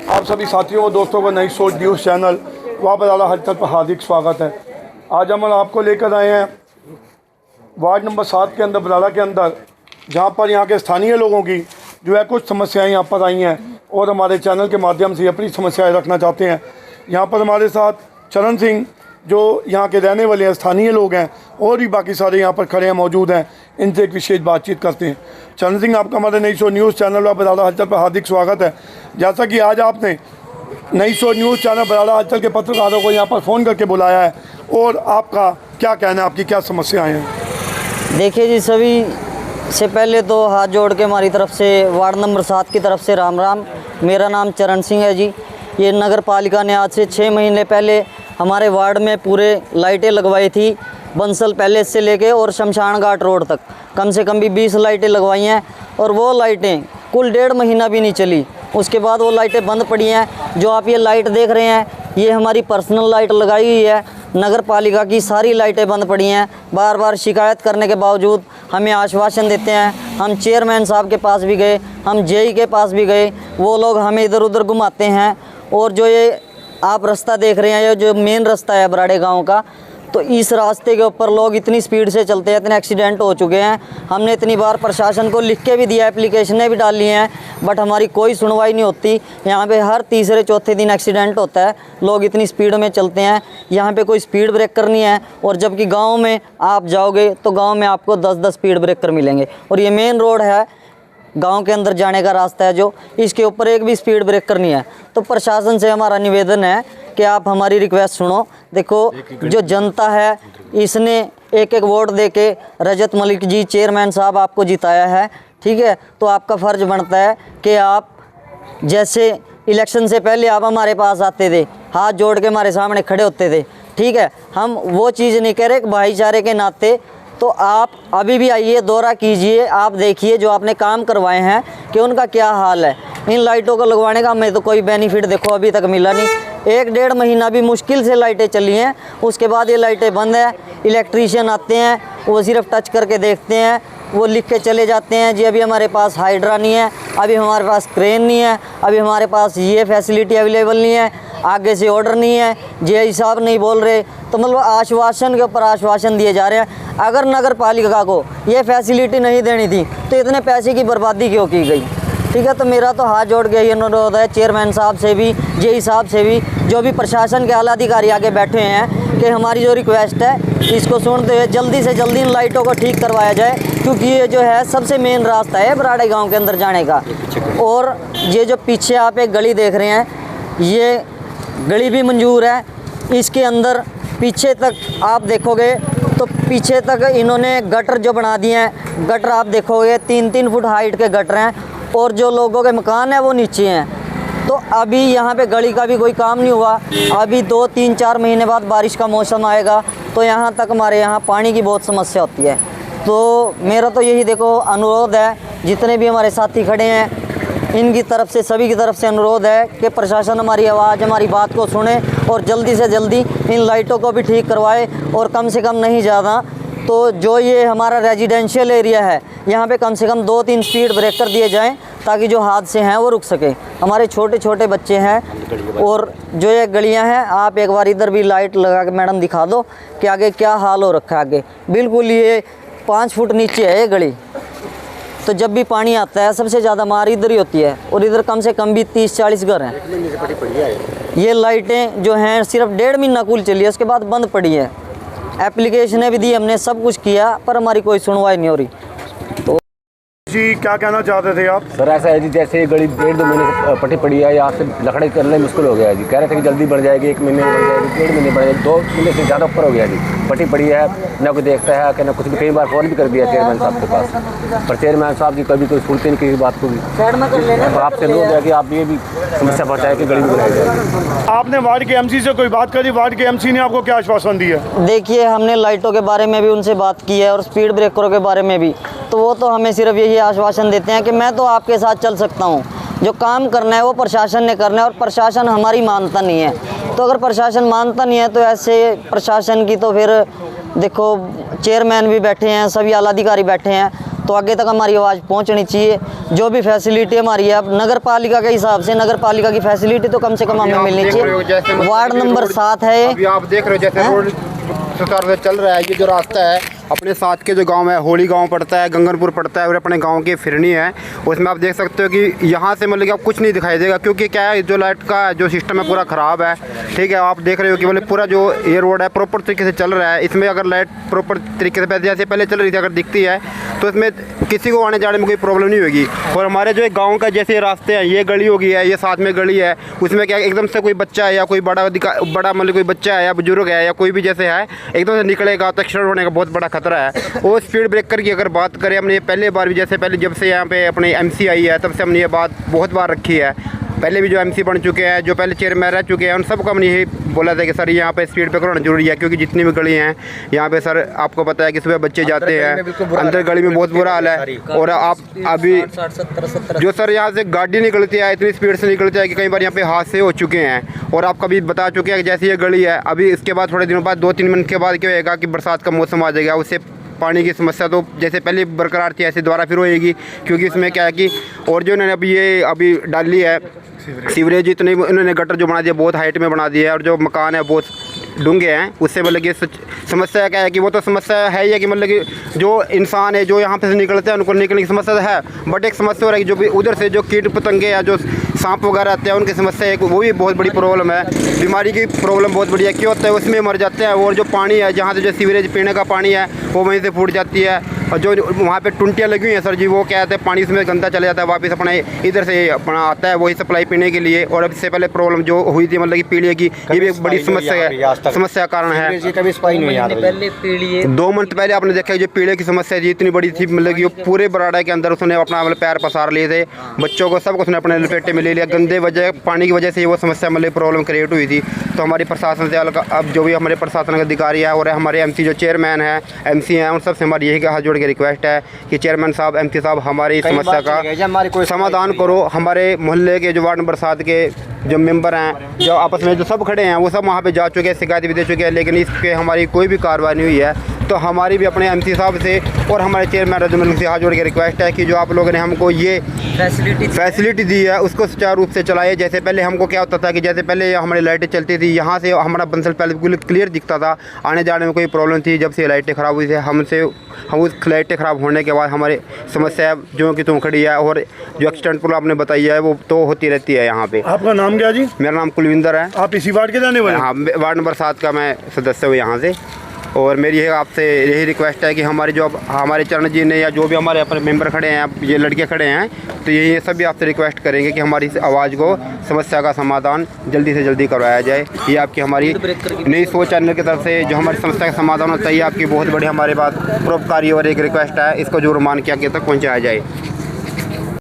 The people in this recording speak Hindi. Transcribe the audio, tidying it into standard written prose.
आप सभी साथियों और दोस्तों को नई सोच न्यूज़ चैनल व बराड़ा हलचल पर हार्दिक स्वागत है। आज हम आपको लेकर आए हैं वार्ड नंबर 7 के अंदर, बराड़ा के अंदर, जहां पर यहां के स्थानीय लोगों की जो है कुछ समस्याएं यहां पर आई हैं और हमारे चैनल के माध्यम से अपनी समस्याएं रखना चाहते हैं। यहां पर हमारे साथ चरण सिंह जो यहाँ के रहने वाले हैं, स्थानीय लोग हैं, और भी बाकी सारे यहाँ पर खड़े हैं, मौजूद हैं। इनसे एक विशेष बातचीत करते हैं। चरण सिंह, आपका हमारे नई शो न्यूज़ चैनल बराड़ा हलचल पर हार्दिक स्वागत है। जैसा कि आज आपने नई शो न्यूज़ चैनल बराड़ा हलचल के पत्रकारों को यहाँ पर फ़ोन करके बुलाया है, और आपका क्या कहना है, आपकी क्या समस्याएँ हैं? देखिए जी, सभी से पहले तो हाथ जोड़ के हमारी तरफ से वार्ड नंबर 7 की तरफ से राम राम। मेरा नाम चरण सिंह है जी। ये नगर पालिका ने आज से 6 महीने पहले हमारे वार्ड में पूरे लाइटें लगवाई थी, बंसल पैलेस से लेके और शमशान घाट रोड तक कम से कम भी 20 लाइटें लगवाई हैं, और वो लाइटें कुल 1.5 महीना भी नहीं चली। उसके बाद वो लाइटें बंद पड़ी हैं। जो आप ये लाइट देख रहे हैं, ये हमारी पर्सनल लाइट लगाई हुई है। नगर पालिका की सारी लाइटें बंद पड़ी हैं। बार बार शिकायत करने के बावजूद हमें आश्वासन देते हैं। हम चेयरमैन साहब के पास भी गए, हम जेई के पास भी गए, वो लोग हमें इधर उधर घुमाते हैं। और जो ये आप रास्ता देख रहे हैं, ये जो मेन रास्ता है बराड़े गांव का, तो इस रास्ते के ऊपर लोग इतनी स्पीड से चलते हैं, इतने एक्सीडेंट हो चुके हैं। हमने इतनी बार प्रशासन को लिख के भी दिया, एप्लीकेशनें भी डाली हैं, बट हमारी कोई सुनवाई नहीं होती। यहाँ पे हर तीसरे चौथे दिन एक्सीडेंट होता है, लोग इतनी स्पीड में चलते हैं। यहाँ पे कोई स्पीड ब्रेकर नहीं है, और जबकि गाँव में आप जाओगे तो गाँव में आपको 10-10 स्पीड ब्रेकर मिलेंगे। और ये मेन रोड है, गांव के अंदर जाने का रास्ता है, जो इसके ऊपर एक भी स्पीड ब्रेकर नहीं है। तो प्रशासन से हमारा निवेदन है कि आप हमारी रिक्वेस्ट सुनो। देखो, जो जनता है, इसने एक एक वोट देके रजत मलिक जी चेयरमैन साहब आपको जिताया है, ठीक है। तो आपका फ़र्ज बनता है कि आप जैसे इलेक्शन से पहले आप हमारे पास आते थे, हाथ जोड़ के हमारे सामने खड़े होते थे, ठीक है। हम वो चीज़ नहीं कह रहे, भाईचारे के नाते तो आप अभी भी आइए, दौरा कीजिए, आप देखिए जो आपने काम करवाए हैं कि उनका क्या हाल है। इन लाइटों को लगवाने का हमें तो कोई बेनिफिट देखो अभी तक मिला नहीं। 1-1.5 महीना भी मुश्किल से लाइटें चली हैं, उसके बाद ये लाइटें बंद हैं। इलेक्ट्रीशियन आते हैं, वो सिर्फ टच करके देखते हैं, वो लिख के चले जाते हैं जी अभी हमारे पास हाइड्रा नहीं है, अभी हमारे पास क्रेन नहीं है, अभी हमारे पास ये फैसिलिटी अवेलेबल नहीं है, आगे से ऑर्डर नहीं है, जे साहब नहीं बोल रहे। तो मतलब आश्वासन के ऊपर आश्वासन दिए जा रहे हैं। अगर नगर पालिका को ये फैसिलिटी नहीं देनी थी तो इतने पैसे की बर्बादी क्यों की गई, ठीक है। तो मेरा तो हाथ जोड़ के ये अनुरोध है चेयरमैन साहब से भी, जेई साहब से भी, जो भी प्रशासन के आला अधिकारी आगे बैठे हैं, कि हमारी जो रिक्वेस्ट है इसको सुनते हुए जल्दी से जल्दी इन लाइटों को ठीक करवाया जाए, क्योंकि ये जो है सबसे मेन रास्ता है बराड़े गाँव के अंदर जाने का। और ये जो पीछे आप एक गली देख रहे हैं, ये गली भी मंजूर है। इसके अंदर पीछे तक आप देखोगे तो पीछे तक इन्होंने गटर जो बना दिए हैं, गटर आप देखोगे 3-3 फुट हाइट के गटर हैं, और जो लोगों के मकान है वो नीचे हैं। तो अभी यहाँ पे गली का भी कोई काम नहीं हुआ। अभी 2-3-4 महीने बाद बारिश का मौसम आएगा तो यहाँ तक हमारे यहाँ पानी की बहुत समस्या होती है। तो मेरा तो यही देखो अनुरोध है, जितने भी हमारे साथी खड़े हैं इनकी तरफ से, सभी की तरफ से अनुरोध है कि प्रशासन हमारी आवाज़, हमारी बात को सुने और जल्दी से जल्दी इन लाइटों को भी ठीक करवाए। और कम से कम नहीं ज़्यादा तो जो ये हमारा रेजिडेंशियल एरिया है, यहाँ पे कम से कम 2-3 स्पीड ब्रेकर दिए जाएं, ताकि जो हादसे हैं वो रुक सके। हमारे छोटे छोटे बच्चे हैं, और जो ये गलियाँ हैं, आप एक बार इधर भी लाइट लगा के मैडम दिखा दो कि आगे क्या हाल हो रखा है। आगे बिल्कुल ये 5 फुट नीचे है ये गली। तो जब भी पानी आता है सबसे ज़्यादा मार इधर ही होती है, और इधर कम से कम भी 30-40 घर हैं। ये लाइटें जो हैं सिर्फ 1.5 महीना कुल चली है, उसके बाद बंद पड़ी है। एप्लीकेशनें भी दी हमने, सब कुछ किया, पर हमारी कोई सुनवाई नहीं हो रही। तो जी, क्या कहना चाहते थे आप? सर ऐसा है जी, जैसे ये गली 1.5-2 महीने से पट्टी पड़ी है, यहाँ से लकड़े करने मुश्किल हो गया है जी। कह रहे थे कि जल्दी बढ़ जाएगी, 1 महीने में बढ़ जाएगी, 1.5 महीने बढ़ जाएगी, 2 महीने से ज़्यादा ऊपर हो गया जी। पट्टी पड़ी है, ना कोई देखता है कि ना कुछ भी। कई बार फ़ोन भी कर दिया चेयरमैन साहब के पास, पर चेयरमैन साहब जी कभी कोई सुनते नहीं किसी बात को भी। तो आपसे अनुरोध है कि आप ये भी समस्या पहुँचाए कि गली भी बनाई जाए। आपने वार्ड के एमसी से कोई बात करी? वार्ड के एमसी ने आपको क्या आश्वासन दिया? देखिए, हमने लाइटों के बारे में भी उनसे बात की है और स्पीड ब्रेकरों के बारे में भी। तो वो तो हमें सिर्फ यही आश्वासन देते हैं कि मैं तो आपके साथ चल सकता हूँ, जो काम करना है वो प्रशासन ने करना है, और प्रशासन हमारी मानता नहीं है। तो अगर प्रशासन मानता नहीं है तो ऐसे प्रशासन की तो फिर देखो चेयरमैन भी बैठे हैं, सभी आला अधिकारी बैठे हैं, तो आगे तक हमारी आवाज़ पहुंचनी चाहिए। जो भी फैसिलिटी हमारी है, अब नगर पालिका के हिसाब से नगर पालिका की फैसिलिटी तो कम से कम हमें मिलनी चाहिए। वार्ड नंबर 7 है ये। अभी आप देख रहे हो जैसे रोड सुचारू से चल रहा है। ये जो रास्ता है अपने साथ के जो गांव है, होली गांव पड़ता है, गंगनपुर पड़ता है और अपने गांव की फिरनी है, उसमें आप देख सकते हो कि यहाँ से मतलब कि आप कुछ नहीं दिखाई देगा, क्योंकि क्या है जो लाइट का जो सिस्टम है पूरा ख़राब है। ठीक है, आप देख रहे हो कि मतलब पूरा जो ये रोड है प्रॉपर तरीके से चल रहा है। इसमें अगर लाइट प्रॉपर तरीके से जैसे पहले चल रही थी अगर दिखती है तो इसमें किसी को आने जाने में कोई प्रॉब्लम नहीं होगी। और हमारे जो गाँव का जैसे रास्ते हैं, ये गली होगी है, ये साथ में गली है, उसमें क्या एकदम से कोई बच्चा है या कोई बड़ा मतलब कोई बच्चा है या बुजुर्ग है या कोई भी जैसे है एकदम से निकलेगा तो एक्सीडेंट होने का बहुत बड़ा खतरा है। वो स्पीड ब्रेकर की अगर बात करें, हमने पहले बार भी जैसे पहले जब से यहाँ पे अपने एमसी आई है तब से हमने ये बात बहुत बार रखी है। पहले भी जो एमसी बन चुके हैं, जो पहले चेयरमैन रह चुके हैं, उन सबको हमने यही बोला था कि सर यहाँ पे स्पीड ब्रेकर होना जरूरी है, क्योंकि जितनी भी गली हैं यहाँ पे सर आपको पता है कि सुबह बच्चे जाते हैं, अंदर गली में बहुत बुरा हाल है। और आप अभी जो सर यहाँ से गाड़ी निकलती है इतनी स्पीड से निकलती है कि कई बार यहाँ पे हादसे हो चुके हैं। और आप कभी बता चुके हैं कि जैसे ये गली है, अभी इसके बाद थोड़े दिनों बाद 2-3 मिनट के बाद क्या होएगा कि बरसात का मौसम आ जाएगा, उससे पानी की समस्या तो जैसे पहले बरकरार थी ऐसे दोबारा फिर होएगी। क्योंकि इसमें क्या है कि और जो इन्होंने अभी डाली है सीवरेज, इतने इन्होंने गटर जो बना दिया बहुत हाइट में बना दिया है, और जो मकान है बहुत डूंगे हैं, उससे मतलब कि समस्या क्या है कि वो तो समस्या है ही है कि मतलब कि जो इंसान है जो यहाँ पे से निकलते हैं उनको निकलने की समस्या है, बट एक समस्या हो रही है जो भी उधर से जो कीट पतंगे या जो सांप वगैरह आते हैं उनकी समस्या है, वो भी बहुत बड़ी प्रॉब्लम है। बीमारी की प्रॉब्लम बहुत बड़ी है, क्यों होता है उसमें मर जाते हैं। और जो पानी है जहाँ से जो सीवरेज पीने का पानी है वो वहीं से फूट जाती है, और जो वहाँ पे टुंटियाँ लगी हुई हैं सर जी, वो क्या कहते हैं पानी उसमें गंदा चला जाता है, वापस अपने इधर से अपना आता है वही सप्लाई पीने के लिए। और अब इससे पहले प्रॉब्लम जो हुई थी मतलब कि पीलिया की, ये भी एक बड़ी समस्या कारण है। 2 मंथ पहले आपने देखा जो पीड़े की समस्या जी इतनी बड़ी थी, मतलब कि पूरे बराड़ा के अंदर उसने अपना मतलब पैर पसार लिए थे, बच्चों को सबको उसने अपने लपेटे में ले लिया। गंदे वजह पानी की वजह से वो समस्या मतलब प्रॉब्लम क्रिएट हुई थी। तो हमारी प्रशासन से अब जो भी हमारे प्रशासन अधिकारी है और हमारे एमसी जो चेयरमैन है, एमसी हैं, उन सबसे हमारी यही हाथ जोड़ के रिक्वेस्ट है कि चेयरमैन साहब, एमसी साहब, हमारी समस्या का समाधान करो। हमारे मोहल्ले के जो वार्ड नंबर 7 के जो मेंबर हैं, जो आपस में जो सब खड़े हैं, वो सब वहाँ पे जा चुके हैं, शिकायत भी दे चुके हैं, लेकिन इस पे हमारी कोई भी कार्रवाई नहीं हुई है। तो हमारी भी अपने एमसी साहब से और हमारे चेयरमैन रजमल से हाथ जोड़ के रिक्वेस्ट है कि जो आप लोगों ने हमको ये फैसिलिटी दी है उसको सुचारू रूप से चलाए। जैसे पहले हमको क्या होता था कि जैसे पहले हमारी लाइटें चलती थी, यहाँ से हमारा बंसल पहले बिल्कुल क्लियर दिखता था, आने जाने में कोई प्रॉब्लम थी। जब से लाइटें ख़राब हुई थी हम उस लाइटें ख़राब होने के बाद हमारी समस्या जो कि तुम खड़ी है, और जो एक्सीडेंट पुल आपने बताई है वो तो होती रहती है यहाँ पे। आपका नाम क्या जी? मेरा नाम कुलविंदर है। आप इसी वार्ड के जाने वाले? हाँ, वार्ड नंबर 7 का मैं सदस्य हूँ यहाँ से। और मेरी है आपसे यही रिक्वेस्ट है कि हमारी जो हमारे चरण जी ने या जो भी हमारे अपने मेंबर खड़े हैं, ये लड़के खड़े हैं, तो ये सभी आपसे रिक्वेस्ट करेंगे कि हमारी इस आवाज़ को, समस्या का समाधान जल्दी से जल्दी करवाया जाए। ये आपकी हमारी नई सोच चैनल की तरफ से जो हमारी समस्या का समाधान होता है, ये आपकी बहुत बड़ी हमारे पास परोपकारी और एक रिक्वेस्ट है, इसको जो मान के आगे तक पहुँचाया जाए।